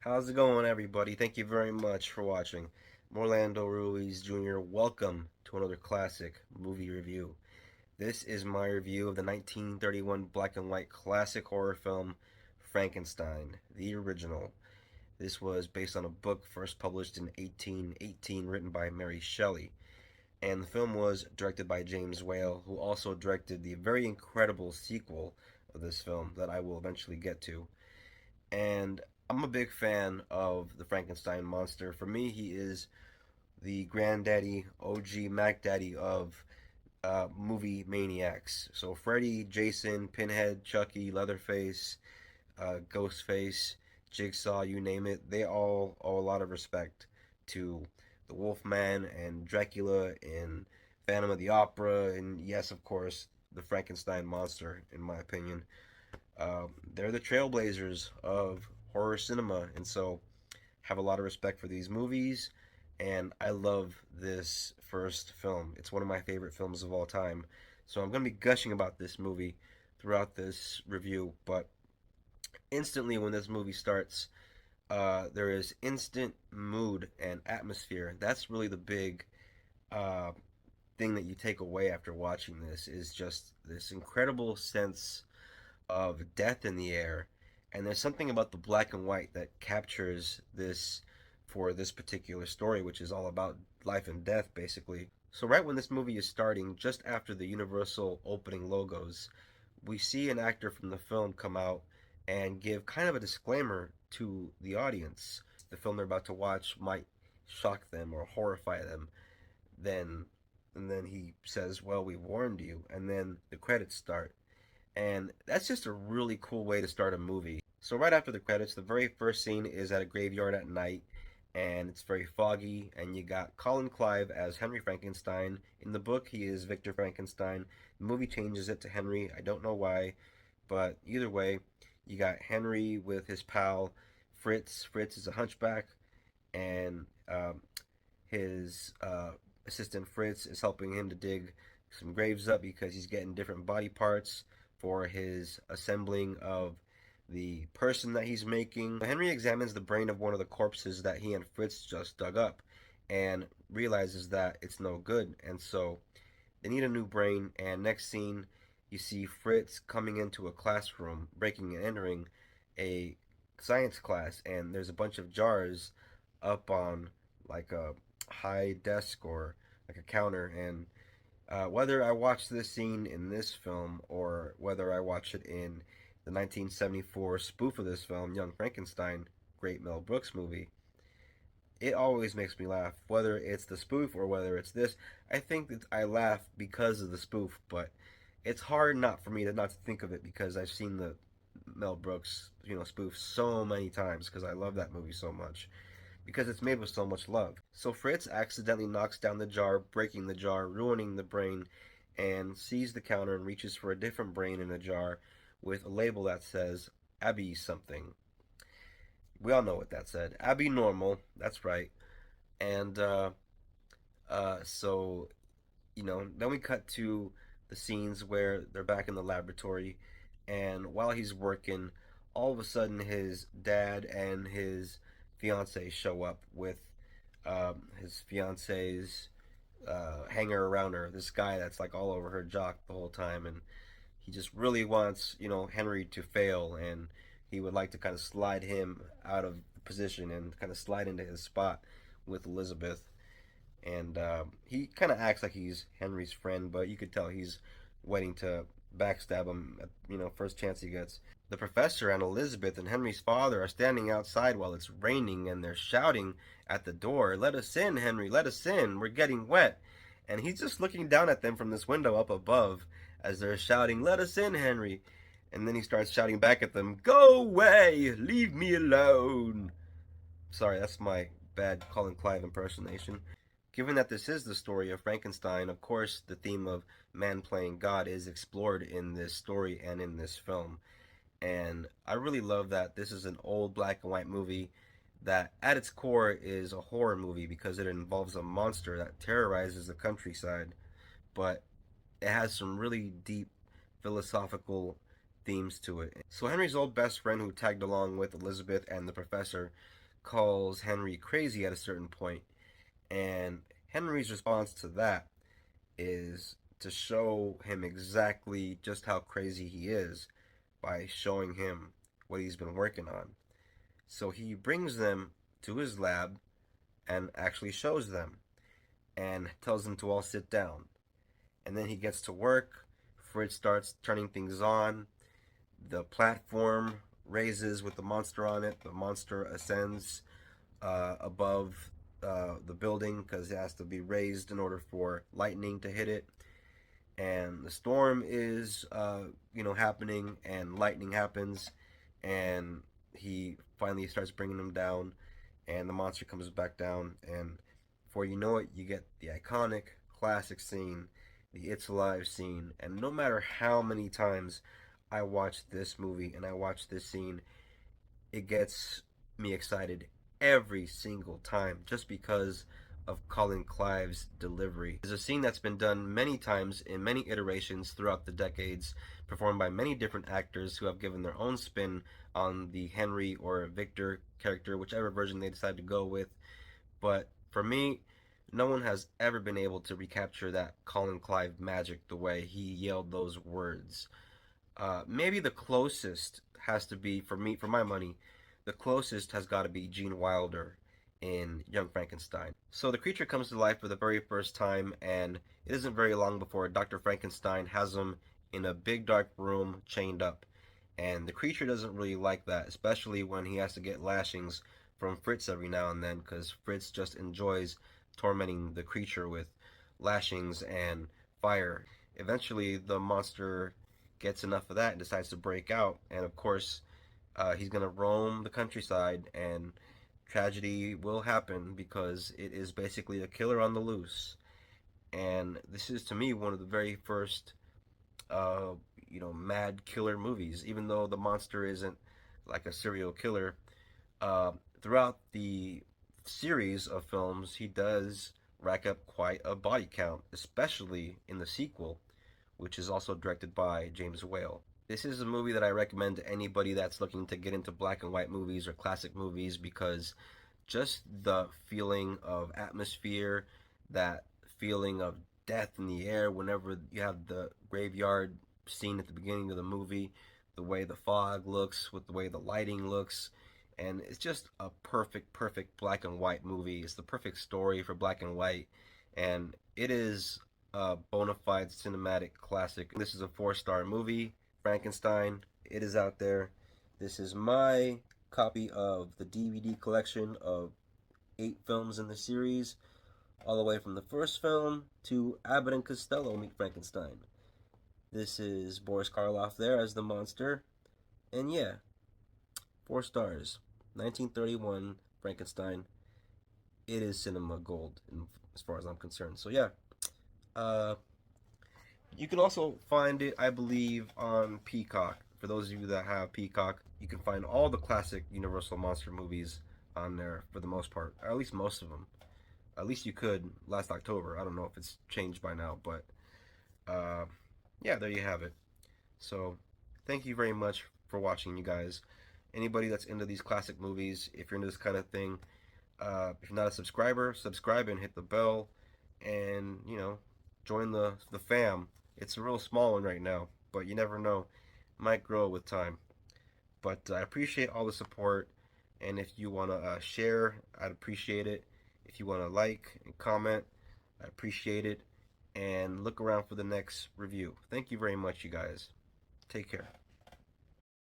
How's it going, everybody? Thank you very much for watching. Orlando Ruiz Jr., welcome to another classic movie review. This is my review of the 1931 black and white classic horror film Frankenstein, the original. This was based on a book first published in 1818, written by Mary Shelley. And the film was directed by James Whale, who also directed the very incredible sequel of this film that I will eventually get to. And I'm a big fan of the Frankenstein monster. For me, he is the granddaddy, OG Mac Daddy of movie maniacs. So Freddy, Jason, Pinhead, Chucky, Leatherface, Ghostface, Jigsaw, you name it, they all owe a lot of respect to the Wolfman and Dracula and Phantom of the Opera, and yes, of course, the Frankenstein monster, in my opinion. They're the trailblazers of horror cinema, and so have a lot of respect for these movies. And I love this first film. It's one of my favorite films of all time. So I'm going to be gushing about this movie throughout this review. But instantly, when this movie starts, there is instant mood and atmosphere. That's really the big uh, thing that you take away after watching this is just this incredible sense of death in the air. And there's something about the black and white that captures this for this particular story, which is all about life and death, basically. So, right when this movie is starting, just after the Universal opening logos, we see an actor from the film come out and give kind of a disclaimer to the audience. The film they're about to watch might shock them or horrify them. Then, and then he says, "Well, we warned you." And then the credits start, and that's just a really cool way to start a movie. So right after the credits, the very first scene is at a graveyard at night, and it's very foggy, and you got Colin Clive as Henry Frankenstein. In the book, he is Victor Frankenstein. The movie changes it to Henry. I don't know why, but either way, you got Henry with his pal Fritz. Fritz is a hunchback, and his assistant Fritz is helping him to dig some graves up because he's getting different body parts for his assembling of the person that he's making. Henry examines the brain of one of the corpses that he and Fritz just dug up and realizes that it's no good. And so they need a new brain. And next scene, you see Fritz coming into a classroom, breaking and entering a science class, and there's a bunch of jars up on like a high desk or like a counter. And whether I watch this scene in this film or whether I watch it in the 1974 spoof of this film, Young Frankenstein, great Mel Brooks movie, it always makes me laugh. Whether it's the spoof or whether it's this, I think that I laugh because of the spoof, but it's hard not for me to not to think of it because I've seen the Mel Brooks, spoof so many times because I love that movie so much because it's made with so much love. So Fritz accidentally knocks down the jar, breaking the jar, ruining the brain, and sees the counter and reaches for a different brain in a jar with a label that says Abby something. We all know what that said. Abby normal, that's right. And so then we cut to the scenes where they're back in the laboratory, and while he's working, all of a sudden his dad and his fiance show up with his fiance's hanger around her. This guy that's like all over her jock the whole time, and he just really wants Henry to fail, and he would like to kind of slide him out of position and kind of slide into his spot with Elizabeth. And he kind of acts like he's Henry's friend, but you could tell he's waiting to backstab him at first chance he gets. The professor and Elizabeth and Henry's father are standing outside while it's raining, and they're shouting at the door, "Let us in, Henry, let us in, we're getting wet." And he's just looking down at them from this window up above as they're shouting, "Let us in, Henry." And then he starts shouting back at them, "Go away, leave me alone." Sorry, that's my bad Colin Clive impersonation. Given that this is the story of Frankenstein, of course, the theme of man playing God is explored in this story and in this film. And I really love that this is an old black and white movie that at its core is a horror movie because it involves a monster that terrorizes the countryside, but it has some really deep philosophical themes to it. So Henry's old best friend, who tagged along with Elizabeth and the professor, calls Henry crazy at a certain point, and Henry's response to that is to show him exactly just how crazy he is by showing him what he's been working on. So he brings them to his lab and actually shows them and tells them to all sit down. And then he gets to work. Fritz starts turning things on. The platform raises with the monster on it. The monster ascends above the building because it has to be raised in order for lightning to hit it. And the storm is, happening, and lightning happens, and he finally starts bringing them down, and the monster comes back down, and before you know it, you get the iconic, classic scene, the It's Alive scene. And no matter how many times I watch this movie and I watch this scene, it gets me excited every single time just because of Colin Cilve's delivery. It's a scene that's been done many times in many iterations throughout the decades, performed by many different actors who have given their own spin on the Henry or Victor character, whichever version they decide to go with. But for me, no one has ever been able to recapture that Colin Cilve magic the way he yelled those words. Maybe the closest has to be, for me, for my money, the closest has got to be Gene Wilder in Young Frankenstein. So the creature comes to life for the very first time, and it isn't very long before Dr. Frankenstein has him in a big dark room chained up. And the creature doesn't really like that, especially when he has to get lashings from Fritz every now and then, because Fritz just enjoys tormenting the creature with lashings and fire. Eventually, the monster gets enough of that and decides to break out. And of course, he's going to roam the countryside, and tragedy will happen because it is basically a killer on the loose. And this is, to me, one of the very first, mad killer movies. Even though the monster isn't like a serial killer, uh, throughout the series of films, he does rack up quite a body count, especially in the sequel, which is also directed by James Whale. This is a movie that I recommend to anybody that's looking to get into black and white movies or classic movies, because just the feeling of atmosphere, that feeling of death in the air whenever you have the graveyard scene at the beginning of the movie, the way the fog looks, with the way the lighting looks, and it's just a perfect black and white movie. It's the perfect story for black and white, and it is a bona fide cinematic classic. This is a 4-star movie, Frankenstein. It is out there. This is my copy of the DVD collection of 8 films in the series, all the way from the first film to Abbott and Costello Meet Frankenstein. This is Boris Karloff there as the monster, and yeah, 4 stars. 1931 Frankenstein. It is cinema gold, as far as I'm concerned. So yeah, uh, you can also find it, I believe, on Peacock. For those of you that have Peacock, you can find all the classic Universal Monster movies on there for the most part, or at least most of them. At least you could last October. I don't know if it's changed by now, but uh, yeah, there you have it. So thank you very much for watching, you guys. Anybody that's into these classic movies, if you're into this kind of thing, if you're not a subscriber, subscribe and hit the bell, and join the fam. It's a real small one right now, but you never know, it might grow with time. But I appreciate all the support, and if you want to share, I'd appreciate it. If you want to like and comment, I appreciate it. And look around for the next review. Thank you very much, you guys. Take care.